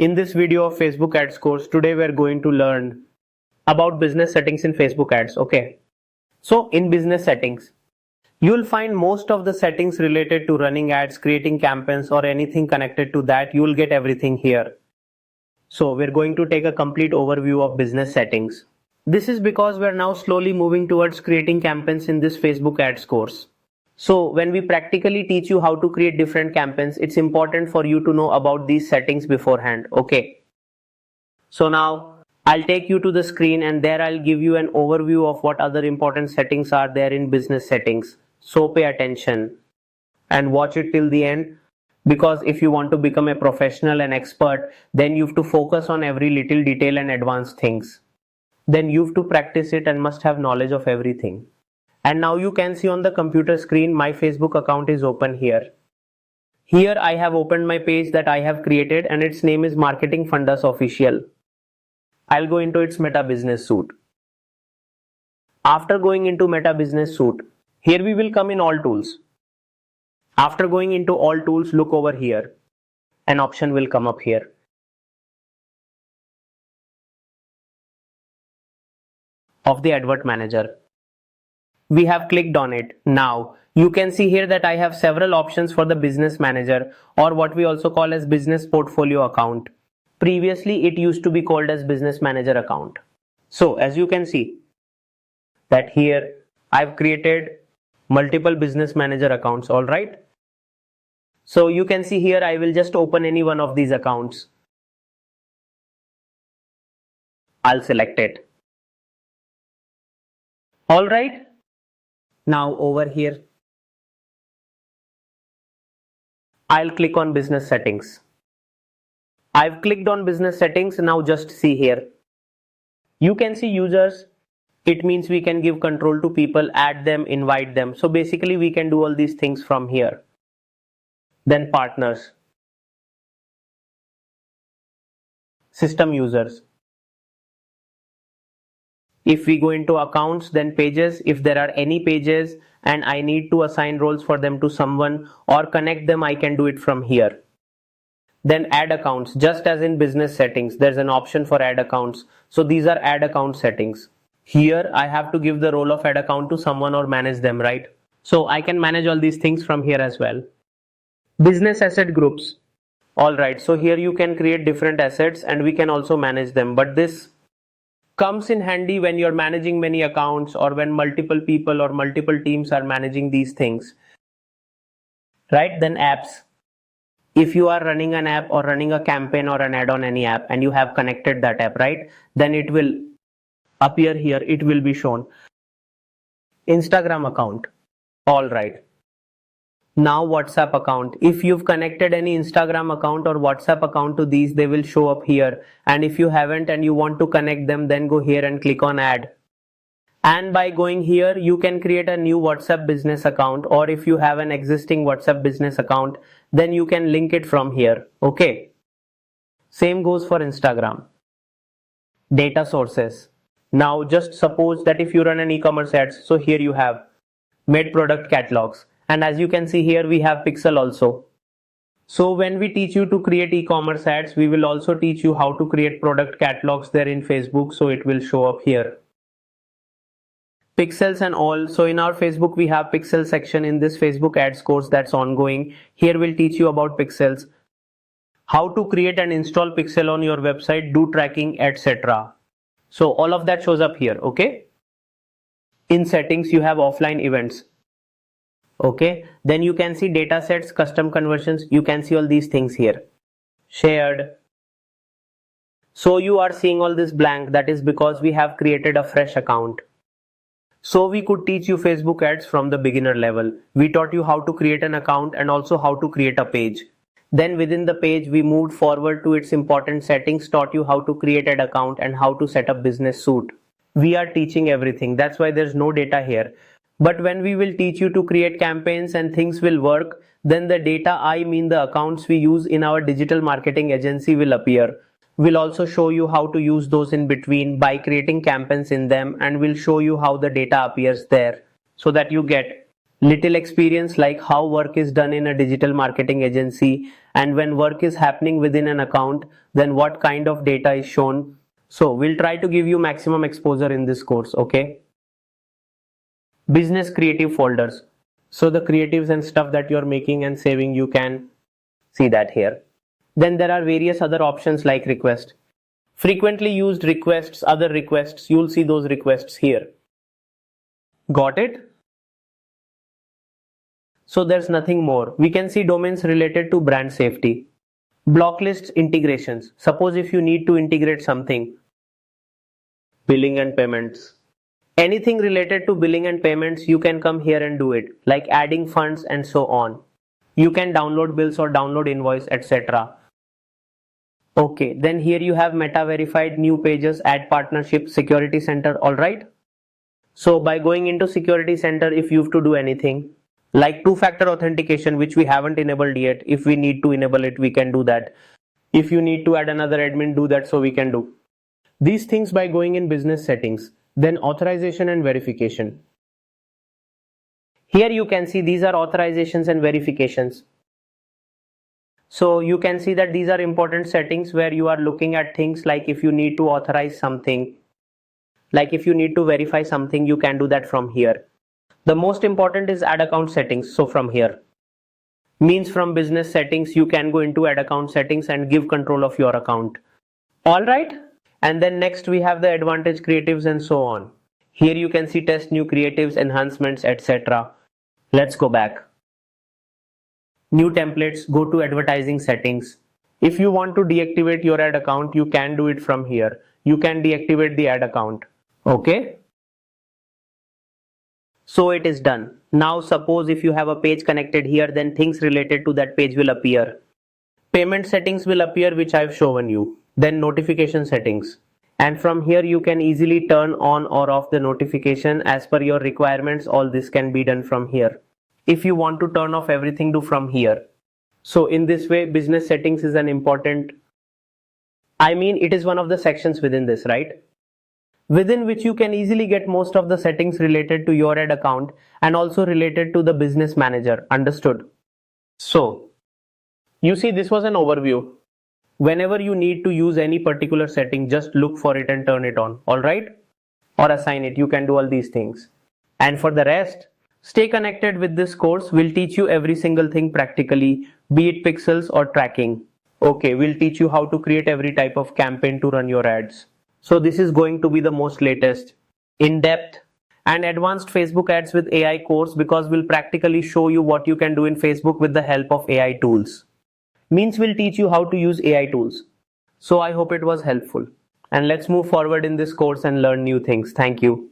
In this video of Facebook ads course, today we are going to learn about business settings in Facebook ads. Okay. So in business settings, you'll find most of the settings related to running ads, creating campaigns or anything connected to that. You'll get everything here. So we're going to take a complete overview of business settings. This is because we're now slowly moving towards creating campaigns in this Facebook ads course. So when we practically teach you how to create different campaigns, it's important for you to know about these settings beforehand. Okay. So now I'll take you to the screen and there I'll give you an overview of what other important settings are there in business settings. So pay attention and watch it till the end, because if you want to become a professional and expert, then you have to focus on every little detail and advanced things. Then you have to practice it and must have knowledge of everything. And now you can see on the computer screen my Facebook account is open here. Here I have opened my page that I have created and its name is Marketing Fundas Official. I'll go into its Meta Business Suite. After going into Meta Business Suite, here we will come in All Tools. After going into All Tools, look over here. An option will come up here. Of the Advert Manager. We have clicked on it. Now you can see here that I have several options for the business manager, or what we also call as business portfolio account. Previously it used to be called as business manager account. So as you can see that here I've created multiple business manager accounts. All right. So you can see here I will just open any one of these accounts. I'll select it. All right. Now over here, I'll click on business settings. I've clicked on business settings. Now just see here. You can see users. It means we can give control to people, add them, invite them. So basically we can do all these things from here. Then partners, system users. If we go into accounts, then pages, if there are any pages and I need to assign roles for them to someone or connect them, I can do it from here. Then add accounts, just as in business settings, there's an option for add accounts. So these are add account settings. Here I have to give the role of add account to someone or manage them, right? So I can manage all these things from here as well. Business asset groups. All right. So here you can create different assets and we can also manage them. But this comes in handy when you're managing many accounts or when multiple people or multiple teams are managing these things, right? Then apps. If you are running an app or running a campaign or an ad on any app and you have connected that app, right? Then it will appear here. It will be shown. Instagram account. All right. Now WhatsApp account. If you've connected any Instagram account or WhatsApp account to these, they will show up here. And if you haven't and you want to connect them, then go here and click on add. And by going here, you can create a new WhatsApp business account, or if you have an existing WhatsApp business account, then you can link it from here. Okay. Same goes for Instagram. Data sources. Now just suppose that if you run an e-commerce ads, so here you have made product catalogs. And as you can see here, we have pixel also. So when we teach you to create e-commerce ads, we will also teach you how to create product catalogs there in Facebook. So it will show up here. Pixels and all. So in our Facebook, we have pixel section in this Facebook ads course that's ongoing. Here we'll teach you about pixels, how to create and install pixel on your website, do tracking, etc. So all of that shows up here. Okay. In settings, you have offline events. Okay, then you can see data sets, custom conversions. You can see all these things here. Shared. So you are seeing all this blank. That is because we have created a fresh account. So we could teach you Facebook ads from the beginner level. We taught you how to create an account and also how to create a page. Then within the page, we moved forward to its important settings, taught you how to create an account and how to set up business suite. We are teaching everything. That's why there's no data here. But when we will teach you to create campaigns and things will work, then the data, I mean the accounts we use in our digital marketing agency will appear. We'll also show you how to use those in between by creating campaigns in them, and we'll show you how the data appears there so that you get little experience like how work is done in a digital marketing agency, and when work is happening within an account, then what kind of data is shown. So we'll try to give you maximum exposure in this course, okay? Business creative folders. So the creatives and stuff that you're making and saving, you can see that here. Then there are various other options like request. Frequently used requests, other requests, you'll see those requests here. Got it? So there's nothing more. We can see domains related to brand safety. Block lists integrations. Suppose if you need to integrate something. Billing and payments. Anything related to billing and payments, you can come here and do it, like adding funds and so on. You can download bills or download invoice, etc. Okay, then here you have meta verified, new pages, add partnership, security center, alright? So by going into security center, if you have to do anything, like two-factor authentication, which we haven't enabled yet, if we need to enable it, we can do that. If you need to add another admin, do that, so we can do these things by going in business settings. Then authorization and verification. Here you can see these are authorizations and verifications. So you can see that these are important settings where you are looking at things like if you need to authorize something, like if you need to verify something, you can do that from here. The most important is add account settings. So from here, means from business settings, you can go into add account settings and give control of your account. All right. And then next we have the advantage creatives and so on. Here you can see test new creatives, enhancements, etc. Let's go back. New templates, go to advertising settings. If you want to deactivate your ad account, you can do it from here. You can deactivate the ad account. Okay. So it is done. Now suppose if you have a page connected here, then things related to that page will appear. Payment settings will appear, which I've shown you. Then notification settings. And from here you can easily turn on or off the notification as per your requirements. All this can be done from here. If you want to turn off everything, do from here. So in this way, business settings is an important, it is one of the sections within this, right? Within which you can easily get most of the settings related to your ad account and also related to the business manager. Understood? So, you see, this was an overview. Whenever you need to use any particular setting, just look for it and turn it on. Alright? Or assign it. You can do all these things. And for the rest, stay connected with this course. We'll teach you every single thing practically, be it pixels or tracking. Okay, we'll teach you how to create every type of campaign to run your ads. So this is going to be the most latest, in-depth and advanced Facebook ads with AI course, because we'll practically show you what you can do in Facebook with the help of AI tools. Means we'll teach you how to use AI tools. So I hope it was helpful. And let's move forward in this course and learn new things. Thank you.